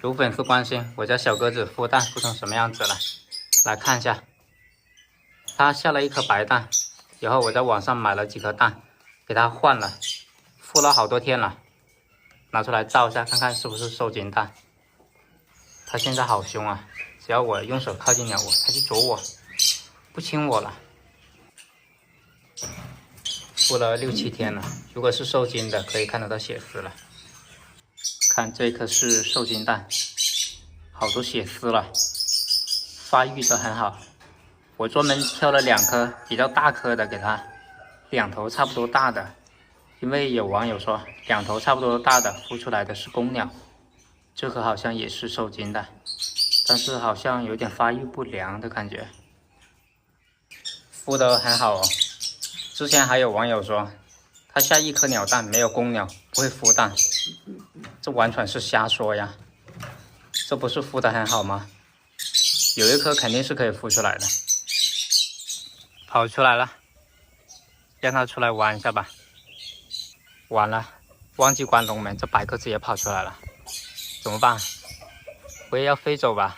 有粉丝关心我家小鸽子孵蛋孵成什么样子了，来看一下。它下了一颗白蛋，然后我在网上买了几颗蛋，给它换了，孵了好多天了，拿出来照一下，看看是不是受精蛋。它现在好凶啊，只要我用手靠近了我，它就啄我，不亲我了。孵了6、7天了，如果是受精的，可以看得到血丝了。看这颗是受精蛋，好多血丝了，发育得很好。我专门挑了2颗比较大颗的给它，2头差不多大的，因为有网友说2头差不多大的孵出来的是公鸟，这颗好像也是受精的，但是好像有点发育不良的感觉，孵得很好哦。之前还有网友说他下1颗鸟蛋没有公鸟不会孵蛋，这完全是瞎说呀，这不是孵得很好吗？有1颗肯定是可以孵出来的。跑出来了，让它出来玩一下吧。完了，忘记关笼门，这白鸽子也跑出来了，怎么办？我也要飞走吧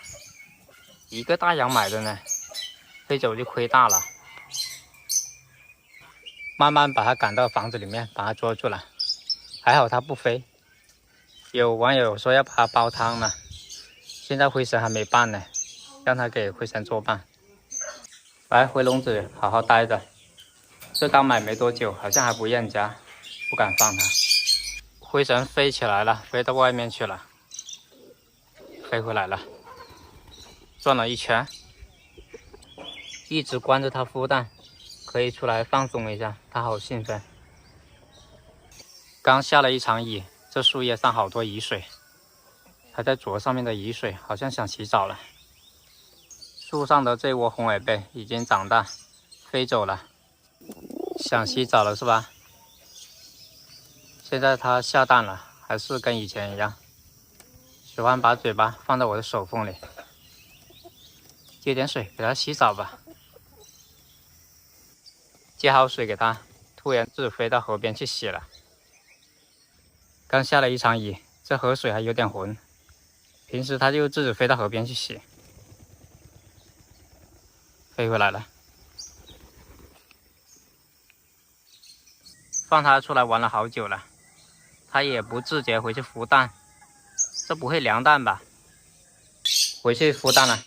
？1个大洋买的呢，飞走就亏大了。慢慢把它赶到房子里面，把它捉住了。还好它不飞。有网友说要把它煲汤呢，现在灰尘还没办呢，让它给灰尘做伴。来，回笼子好好待着。这刚买没多久，好像还不厌家，不敢放它。灰尘飞起来了，飞到外面去了，飞回来了，转了一圈，一直关着它孵蛋，可以出来放松一下，它好兴奋。刚下了一场雨，这树叶上好多雨水，它在啄上面的雨水，好像想洗澡了。树上的这窝红尾贝已经长大，飞走了，想洗澡了是吧？现在它下蛋了，还是跟以前一样，喜欢把嘴巴放在我的手缝里。接点水给它洗澡吧。接好水给它，突然自己飞到河边去洗了。刚下了一场雨，这河水还有点浑，平时它就自己飞到河边去洗。飞回来了，放它出来玩了好久了，它也不自觉回去孵蛋，这不会凉蛋吧？回去孵蛋了，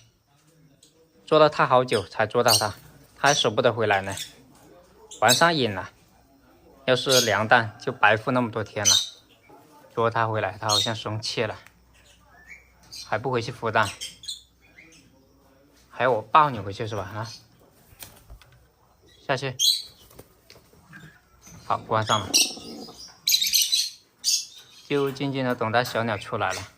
捉了它好久才捉到它，它还舍不得回来呢，玩上瘾了。要是凉蛋就白孵那么多天了。捉它回来，它好像生气了，还不回去孵蛋，还要我抱你回去是吧？啊，下去。好，关上了，就静静的等待小鸟出来了。